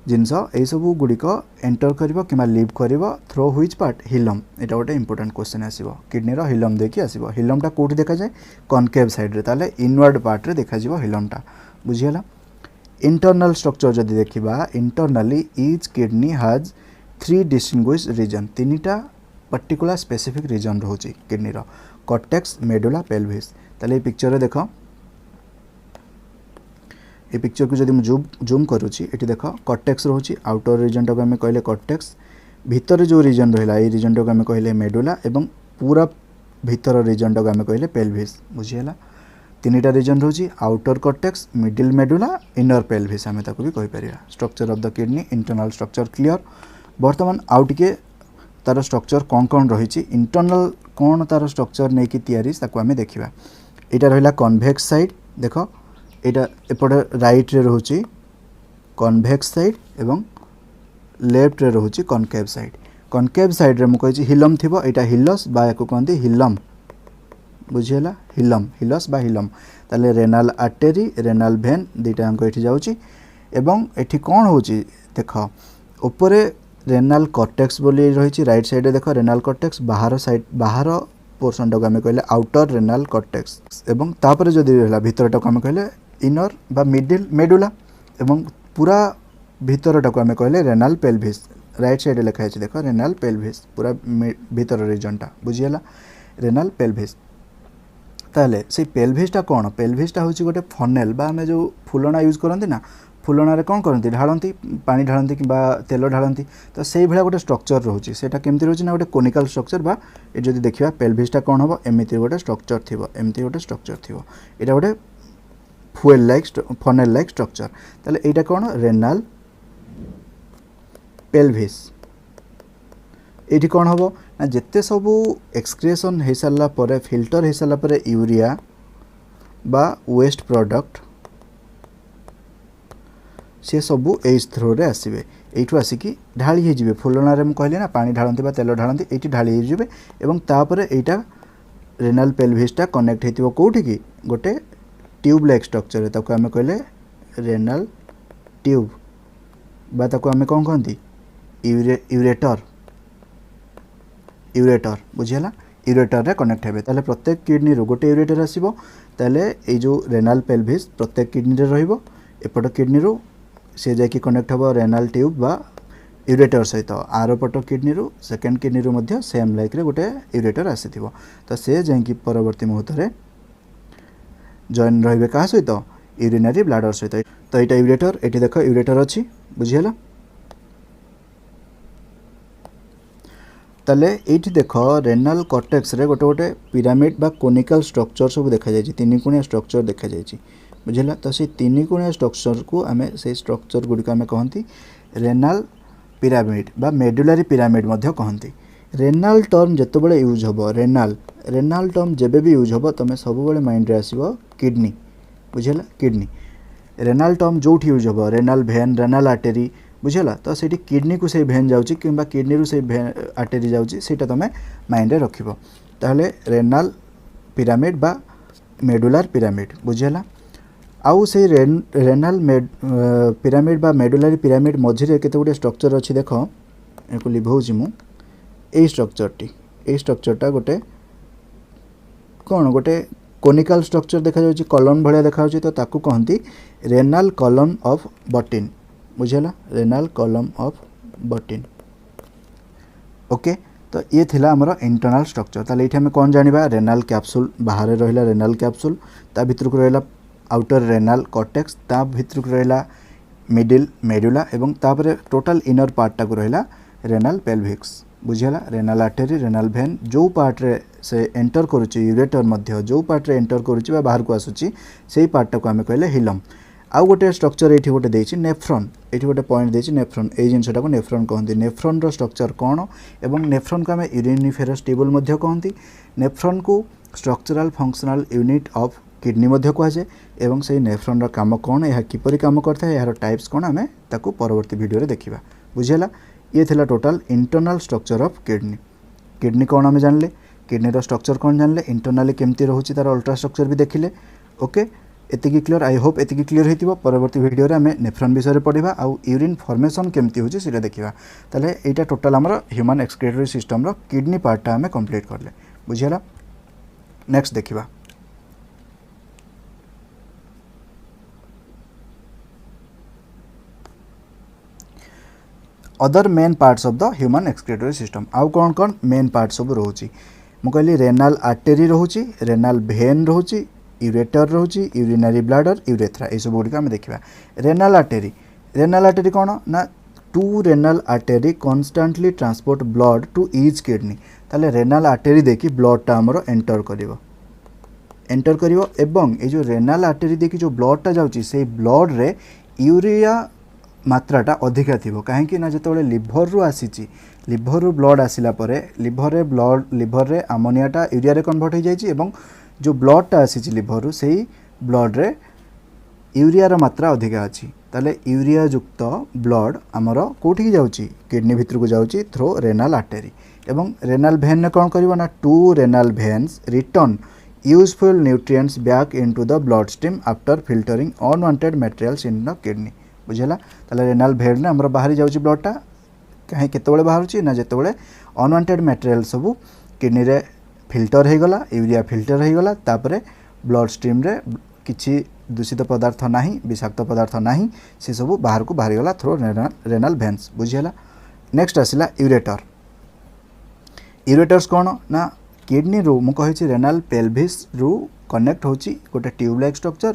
जिनस यही सब गुड़िक एंटर कर कि लीव कर थ्रो व्हिच पार्ट हिलम यहाँ गोटे इंपोर्टेंट क्वेश्चन आसो किडनी हिलम देखिए आसो हिलमटा कौटी देखा जाए कनकेव साइड रे ताले इनवर्ड पार्ट रे देखा हिलमटा बुझीगला इंटरनल स्ट्रक्चर जदि देखा internally each kidney has 3 distinguish region 3टा पर्टिकुलर स्पेसिफिक रीजन रोचे किडनी कॉर्टेक्स मेडुला पेल्विस ताले पिक्चर देख ये पिक्चर को जब जूम करुँची ये देख कॉर्टेक्स रोचे आउटर रीजन टाक आम कहले कॉर्टेक्स भितर जो रीजन रहा ये रीजन टाक आम कहले मेडुला एवं पूरा भितर रीजन टाक आम कहले पेल्विस बुझीगला 3टा रीजन रोचे outer cortex middle medulla inner pelvis आम ताको भी कहि परिया structure of the kidney internal structure clear बर्तमान आउ टिके तार स्ट्रक्चर कौन कौन रही इंटरनल कौन तार स्ट्रक्चर नहीं कि तैयारी ताको आम देखा यहाँ रहा कन्वेक्स साइड देख यहाँ एपटे राइट रे रोचे कन्वेक्स साइड एवं लेफ्ट रे रोचे कनकेव साइड रे मुझे हिलम थी यहाँ हिलस बा या कहते हिलम बुझीगला हिलम हिलस बा हिलम ताले रेनाल आर्टेरी रेनाल भेन दुईटा अंक ये जाऊँगी एवं एठी कौन हो देख उपरे रेनाल कॉर्टेक्स बोली रही राइट साइड देख रेनाल कॉर्टेक्स बाहर साइड बाहर पोर्सन टाक आम कहले आउटर रेनाल कॉर्टेक्स एवं तापर जदि रहा भितर टाक आम कहले इनर बा मिडिल मेडुला एवं पूरा भितर टाक आम कहले रेनाल पेल्विस राइट साइड लिखाई देख रेनाल पेल्विस पूरा भितर रीजनटा बुझीगला रेनाल पेल्विस ताले से पेल्विसटा कौन पेल्विसटा हूँ गोटे फनेल बा आम जो फुलना यूज करती ना फुलनारे कौन करती ढालती पानी ढालती कि तेल ढालती तो से भाया गोटे स्ट्रक्चर रोचे से केमती रोचे ना गोटे कोनिकल स्ट्रक्चर बा ये जब देखा पेल्विसटा कौन हम एमती गोटे स्ट्रक्चर थी एमती गोटे स्ट्रक्चर थी यहाँ गोटे fuel like funnel like structure ताले यहाँ कौन रेनाल पेल्विस ये कौन हम ना जिते सब एक्सक्रिएशन हो सारा पर फिल्टर हो सारा पर यूरिया बा वेस्ट प्रोडक्ट सी सबू एज थ्रो रे आसवे यू आसिकी ढाली हो फुलनारे कहली ना पानी ढालती तेल ढालती ये ढाली हो एवं तापर यहाँ रेनाल पेल्विसटा कनेक्ट होती कौटी की गोटे ट्यूब लाइक स्ट्रक्चर ताको आम कहले रेनाल ट्यूब बा ताको आम कौन कहती यूरेटर यूरेटर बुझीगला यूरेटर रे कनेक्ट हे ताले प्रत्येक किडनी रो गोटे यूरेटर आसीबो ताले ए जो रेनाल पेल्विस प्रत्येक किडनी रे रहिबो एपट किडनी रो से जाकि कनेक्ट हम रेनाल ट्यूब बा यूरेटर सहित आर पट किडनी रो सेकेंड किडनी रो मध्य सेम लाइक रे गोटे यूरेटर आसीथिबो तो से जाकि परवर्ती मुहूर्त रे जॉइन रहिबे का सहित यूरिनरी ब्लाडर सहित तो यहाँ यूरेटर ये देख यूरेटर अच्छी बुझीगला ताले ये देख रेनाल कॉर्टेक्स रे गोटे गोटे पिरामिड बा कोनिकल स्ट्रक्चर सब देखा जाए 3 कोणिया स्ट्रक्चर देखा जाए बुझेगा तो से 3 कोणिया स्ट्रक्चर को आम से स्ट्रक्चर गुड़िक आम कहती रेनाल पिरामिड बा मेडुलारी पिरामिड मध्य कहती रेनाल टर्म जितेबाला यूज हम रेनाल टर्म जेबे भी यूज हम तुम सब माइंड रे आसो किडनी बुझेगा किडनी रेनाल टर्म जो यूज हम रेनाल भेन रेनाल आर्टेरी बुझेगा तो से किडनी को से भेन जाऊँगी कि किडनी रू से आर्टेरी जाऊँगी सीटा तुम माइंड रे रखिब ताहले रेनाल पिरामिड बा मेडुलार पिरामिड बुझेगा आउ से रेनाल पिरामिड बा मेडुलारी पिरामिड मझिरे केते गुटे स्ट्रक्चर अच्छी देख को लिभाऊँ मु ए स्ट्रक्चरटा गोटे कौन गोटे कोनिकल स्ट्रक्चर देखा जाउछि कॉलम भलिया देखा जाउछि तो ताकू कहती रेनाल कॉलम ऑफ बटिन बुझेला रेनाल कॉलम ऑफ बटिन ओके तो ये थिला हमर इंटरनल स्ट्रक्चर ताले इथे हम कौन जानिबा रेनाल कैप्सूल बाहर रहिला रेनाल कैप्सूल ता भितर को रहिला आउटर रेनाल कॉर्टेक्स ता भितर को रहिला मिडिल मेडुला एवं तापरे टोटल इनर पार्ट टा को रहिला रेनाल पेल्विक्स बुझीगला रेनाल आर्टेरी रेनाल भेन जो पार्ट रे से एंटर करुच्ची यूरेटर मध्य जो पार्ट रे एंटर करुच्ची बाहर को आसुची से पार्ट को आम कहले हिलम। आउ गोटे स्ट्रक्चर ये गोटे देछि नेफ्रॉन ये गोटे पॉइंट देछि नेफ्रॉन ए जिनसटा को नेफ्रॉन कहते नेफ्रॉन रो स्ट्रक्चर कौन एवं नेफ्रॉन को आम यूरिनिफेरस ट्यूबुल मध्य कहती नेफ्रॉन को structural functional unit of kidney मध्य कहुए एवं से नेफ्रॉन रो काम कौन यह किपरि काम करता है यार टाइप्स कौन आम ताकू परवर्ती वीडियो देखा बुझेगा। ये थिला total internal structure of kidney. Kidney कौन आम जानले किडनी रो स्ट्रक्चर कौन जानले इंटरनली केमती रोचे तार अल्ट्रा स्ट्रक्चर भी देखिले। ओके एतिकी क्लियर आई होप एतिकी क्लियर होइतिबो। परवर्ती वीडियो रे हमें नेफ्रॉन विषय पढ़ा आउ यूरिन फॉर्मेशन केमती होची सेटा देखिबा। ताले एटा टोटल हमर ह्यूमन एक्सक्रीटरी सिस्टम रो किडनी पार्टटा हमें कंप्लीट करले बुझियला। नेक्स्ट देखिबा other main parts of the human excretory system. आउ कौन कौन मेन पार्ट सब रोची मु कहली रेनाल आर्टेरी रोची रेनाल भेन रोची यूरेटर रोची यूरिनरी ब्लाडर यूरेथ्रा ये सब गुड़िक आम देखा। रेनाल आर्टेरी कौन ना two renal artery constantly transport blood to each kidney. ताले रेनाल आर्टेरी देखी ब्लडटा आमर एंटर करिवो एवं ये जो रेनाल आर्टेरी देखी जो ब्लडटा जाउची से ब्लड रे यूरिया मात्राटा अधिका थी कहीं ना जो लिभर रु आसी लिभर रु ब्लड आसला लिभर रे आमोनियाटा यूरिया रे कन्वर्ट हो जाइए जो ब्लडटा आसी लिभर रु से ब्लड रे यूरिया मात्रा अधिका अच्छी ताले यूरिया युक्त ब्लड आमर कौटी जाऊँगी किडनी भितर को जाऊँगी थ्रो रेनाल आर्टेरी एवं रेनाल भेन ने कौन कर ना two renal veins return useful nutrients back into the blood stream after filtering unwanted materials in the kidney बुझेगा। ताले रेनाल भेन ने आमर बाहरी जाऊँगी ब्लडटा कहीं केतबेले बाहर ना जितेबाला अनवांटेड मटेरियल सबू किडनी रे फिल्टर हो गला यूरिया फिल्टर हो गला तापरे ब्लड स्ट्रीम रे किछि दूषित पदार्थ नहीं विषाक्त पदार्थ नहीं से सब बाहर को बाहरी गला थ्रो रेनाल भेन्स बुझीगला। नेक्स्ट आसला यूरेटर्स कौन ना किडनी रू मु कही रेनाल पेल्विस रू कनेक्ट होची गोटे ट्यूब लाइक स्ट्रक्चर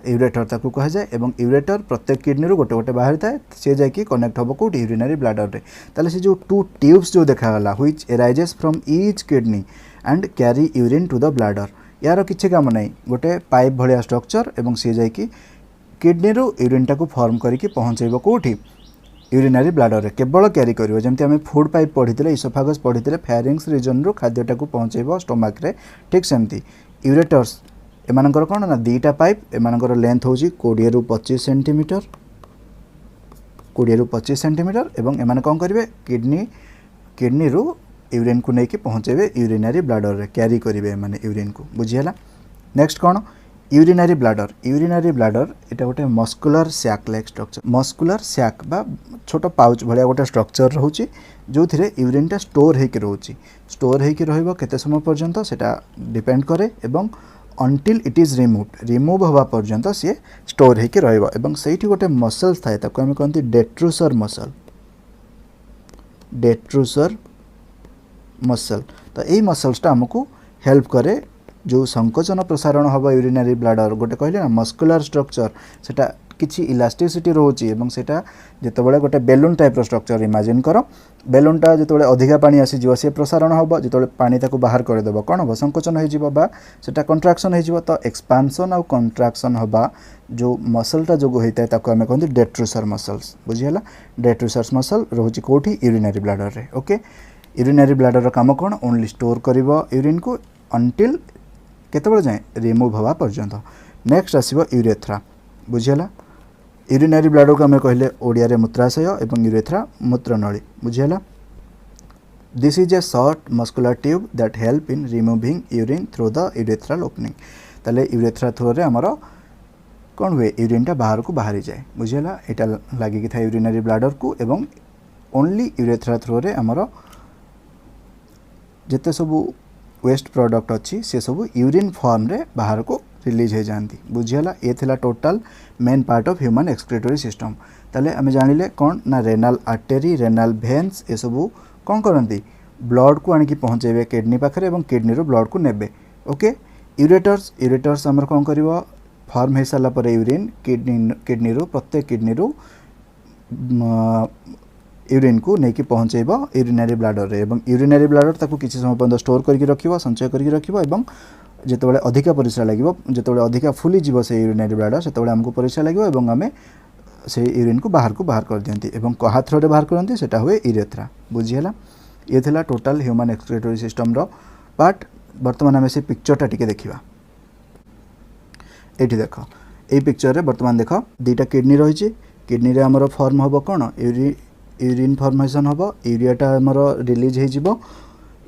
यूरेटर ताकू कह जाए एवं यूरेटर प्रत्येक किडनी रू गोटे गोटे बाहरी थाए सी जाकि कनेक्ट हम कौट यूरिनरी ब्लाडर रे। ताले से जो टू ट्यूब्स जो देखागला which arises from each kidney and carry urine to the bladder यार किसी काम नहीं गोटे पाइप भलिया स्ट्रक्चर एवं सी जाकि किडनी रू यूरिनटा को फॉर्म करके पहुँचेब कौटी यूरिनरी ब्लाडर रे केवल क्यारी करिवो जमती आम फूड पाइप पढ़ी इसोफागस पढ़ी फेरिंग्स रिजन रू खाद्यटा को पहुँचेब स्टोमाक रे ठीक सेमती यूरेटर्स एमानकर कौन ना दीटा पाइप एमानकर लेंथ होची 20 रु 25 सेंटीमीटर 20 रु 25 सेंटीमीटर एवं एमाने कौन करेंगे किडनी रू यूरिन को लेकिन पहुँचेबे यूरिनरी ब्लाडर रे क्यारी करेंगे माने यूरिन को बुझीगला। नेक्स्ट कौन यूरिनरी ब्लाडर एटा गोटे muscular sac like structure muscular sac बा छोट पाउच भलिया गोटे स्ट्रक्चर रोचे जो थिरे यूरिनटा स्टोर होकर रोचे केते समय पर्यंत सेटा डिपेंड करे एवं अंटिल इट इज रिमूव हवा पर्यंत सी स्टोर होकर रहिबो एवं सेठी गोटे मसल्स थाए ताको हम कहते डेट्रूसर मसल तो यही मसल्सटा हमको हेल्प करे जो संकोचन प्रसारण हम यूरिनरी ब्लाडर गोटे कहले ना मस्कुलर स्ट्रक्चर सेटा किछि इलास्टिसिटी रोची एवं सेटा जेतेबेले गोटे बेलून टाइप स्ट्रक्चर इमेजिन करो बेलूनटा जेतेबेले अधिका पानी आसी जीव से प्रसारण हम जेतेबेले पानी ताको बाहर कर देबो कोन हो संकोचन हो जीव बा सेटा कंट्राक्शन हो जीव तो एक्सपांशन और कंट्राक्शन हबा जो मसलटा जो होता है ताको हमें कहते डेट्रूसर मसल्स बुझीगला। डेट्रूसर मसल रोची कोठी यूरिनरी ब्लाडर रे। ओके यूरिनरी ब्लाडर रो काम कोन ओनली स्टोर करिवो यूरिन को अंटिल केतबेले जाए रिमूव हवा पर्यंत। नेक्स्ट आसीबो यूरेथ्रा बुझीगला। यूरिनरी ब्लाडर को आम कहले ओडिया रे मूत्राशय एवं यूरेथ्रा मूत्रनली बुझीगला। This is a short muscular tube that help in removing urine through the urethral opening. ताले यूरेथ्रा थ्रू रे हमर कौन हुए यूरिनटा बाहर को बाहरी जाए बुझीगला। एटा लागिक था यूरिनरी ब्लाडर को एवं ओनली यूरेथ्रा थ्रू रे हमर जेते सबू वेस्ट प्रोडक्ट अच्छी से सब यूरिन फॉर्म रे बाहर को रिलीज हो जाती बुझीगला। ये थिला total main part of human excretory system. ताले आम जानिले कौन ना रेनाल आर्टेरी रेनाल भेन्स ये सबू कौन करती ब्लड को आनिकी पहुँचेबे किडनी पाखे और किडनी रो ब्लड को नेबे। ओके यूरेटर्स आमर कौन कर फॉर्म हो सारा यूरिन किडनी रो प्रत्येक किडनी रो यूरिन को नहीं पहुँचेब यूरिनरी ब्लाडर रे एवं यूरिनरी ब्लाडर ताको किसी समय पर्यंत स्टोर करके रखिबो संचय करके रखिबो एवं जेतेबेले अधिका परिस्रा लागिबो जेतेबेले अधिका फुली जीव से यूरिनरी ब्लाडर सेतेबेले हमको परिस्रा लागिबो एवं आमे से यूरिन को बाहर कर दियंती एवं कहा थ्रो रे बाहर करंती सेटा हुए यूरेथ्रा बुझियला। ये थिला टोटल ह्यूमन एक्सक्रीटरी सिस्टम रो पार्ट। वर्तमान आमे से पिक्चरटा टिके देखिबा। एठी देखो ए पिक्चर रे वर्तमान देखो दुईटा किडनी रही। किडनी रे हमर फॉर्म होबो कोन यूरिन फॉर्मेशन होबो यूरियाटा हमर रिलीज हे जिवो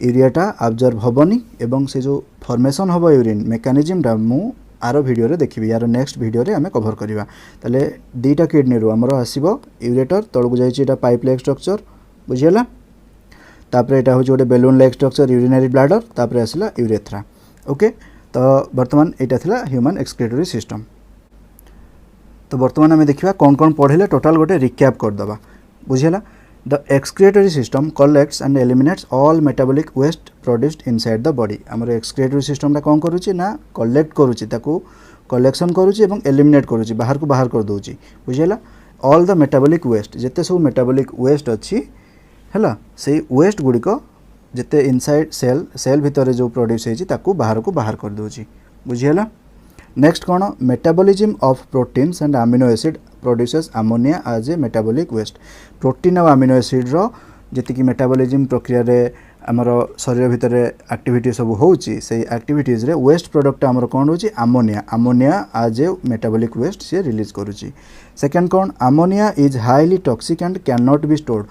यूरियाटा अब्जॉर्ब होबनी एवं से जो फॉर्मेशन होबो यूरिन मेकानिज्मटा मु आरो वीडियो रे देखिबी यार नेक्स्ट वीडियो रे हमें कवर करिवा। तले दुईटा किडनी रो हमर आसीबो यूरेटर तळकु जाईची एटा पाइप लाइक स्ट्रक्चर बुझियला। तापरे एटा हो गोटे balloon like structure urinary bladder तापरे आसला यूरेथ्रा। ओके तो वर्तमान एटा थिला ह्यूमन एक्सक्रीटरी सिस्टम। तो वर्तमान आम देखा कौन कौन पढ़े टोटाल गोटे रिक्याप करदे बुझेगा। The excretory system collects and eliminates all metabolic waste produced inside the body. आमर एक्सक्रीटरी सिस्टमटा कौन करुच्ची ना कलेक्ट करुच्ची ताकू कलेक्शन करुच्ची एवं एलिमिनेट करुच्ची बाहर को बाहर कर दूची बुझेगा। ऑल द मेटाबॉलिक वेस्ट जिते सब मेटाबॉलिक वेस्ट अच्छी है से वेस्ट गुड़िक जिते इनसाइड सेल भितर जो प्रोड्यूस होती बाहर को बाहर कर दूची बुझेगा। नेक्स्ट कौन metabolism of proteins and amino acid produces ammonia as a metabolic waste. Protein और अमीनो एसिड रो जी मेटाबॉलिज्म प्रक्रिया रे आमर शरीर भितर एक्टिविटी सब होची से एक्टिविटीज रे वेस्ट प्रोडक्ट आमर कौन होची ammonia as a metabolic waste से रिलीज करुची। सेकंड कौन ammonia is highly toxic and can not be stored.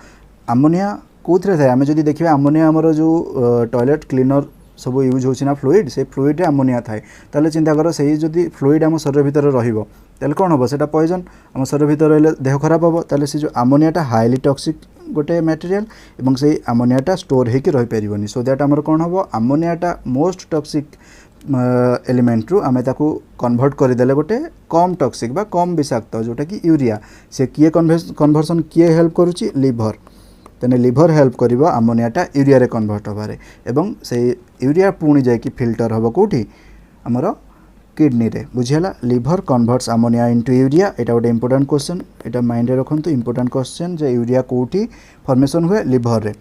Ammonia कौन थे आम जो देखिए अमोनिया आमर जो टॉयलेट क्लीनर सब यूज होना फ्लूइड से फ्लूइड अमोनिया थाए ताले चिंता कर से जदि फ्लूइड आम शरीर भितर रहिबो ताले कोन होबो सेटा पॉइजन आम शरीर भितर रहले देह खराब होबो ताले से जो अमोनियाटा हाईली टॉक्सिक गोटे मटेरियल एवं से अमोनियाटा स्टोर होकर रही पारिबनी। सो दैट आमर कोन होबो अमोनियाटा मोस्ट टॉक्सिक एलिमेंट रु आमे ताकू कन्वर्ट करदेले गोटे कम टॉक्सिक बा कम विषाक्त जोटा कि यूरिया से किए कन्वर्सन किए हेल्प करुची लिवर तेने लिवर हेल्प करिबो अमोनियाटा यूरिया रे कन्वर्ट होबारे एवं से यूरिया पुणी जाकि फिल्टर होबो कोठी हमर किडनी रे बुझियला। Liver converts ammonia into urea एटा गोटे इंपोर्टेंट क्वेश्चन एटा माइंड रे रखंतु इंपोर्टेंट क्वेश्चन जे यूरिया कोठी फॉर्मेशन हुए लिवर रे।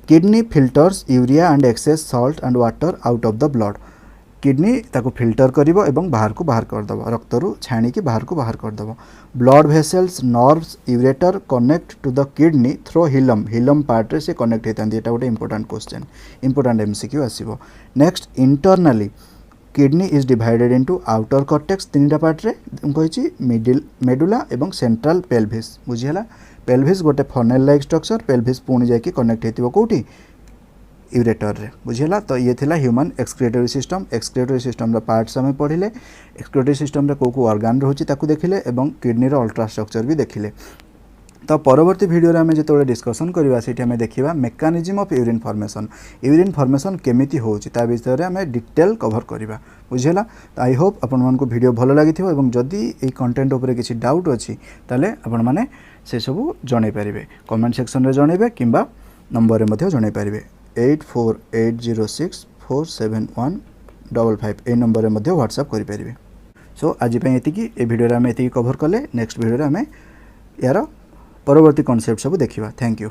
Kidney filters urea and excess salt and water out of the blood. Kidney ताको फिल्टर करिवो एवं बाहर को बाहर कर दबो रक्त रु छाणी के बाहर को बाहर कर दबो। Blood vessels nerves ureter connect to the kidney through hilum part रे से कनेक्ट हेतांती एटा गोटे इंपोर्टेंट क्वेश्चन इंपोर्टेंट एमसीक्यू आसीबो। Next internally kidney is divided into outer cortex तीनटा पार्ट रे कहिछि मेडुला एवं सेंट्रल पेल्विस बुझियला। पेल्विस गोटे फनेल लाइक स्ट्रक्चर पेल्विस पुणी जाकि कनेक्ट हेतिबो कोठी यूरेटर रे बुझेला। तो ये थिला ह्यूमन एक्सक्रीटरी सिस्टम रो पार्ट्स हमें पढ़िले। एक्सक्रीटरी सिस्टम रे को ऑर्गन रहउची ताकू देखिले एवं किडनी रो अल्ट्रा स्ट्रक्चर भी देखिले। तो परवर्ती वीडियो रे हमें जेतोले डिस्कशन करबा सेठी हमें देखिबा मेकानिज्म ऑफ यूरिन फॉर्मेशन केमिति होउची ता विषय रे हमें डिटेल कवर करबा बुझेला। तो आई होप आपन मन को वीडियो भलो लागिथिबो एवं जदी ए कंटेंट ऊपर किछि डाउट अछि ताले आपन माने से सब जणाई परिबे कमेंट सेक्शन रे जणाइबे किंबा नंबर रे मध्ये जणाई परिबे 8480647155 ए नंबर में व्हाट्सएप करें। सो आज ये वीडियो रे आम ये कवर कले नेक्स्ट वीडियो रे आम यार परवर्ती कॉन्सेप्ट सब देखिबा। Thank you.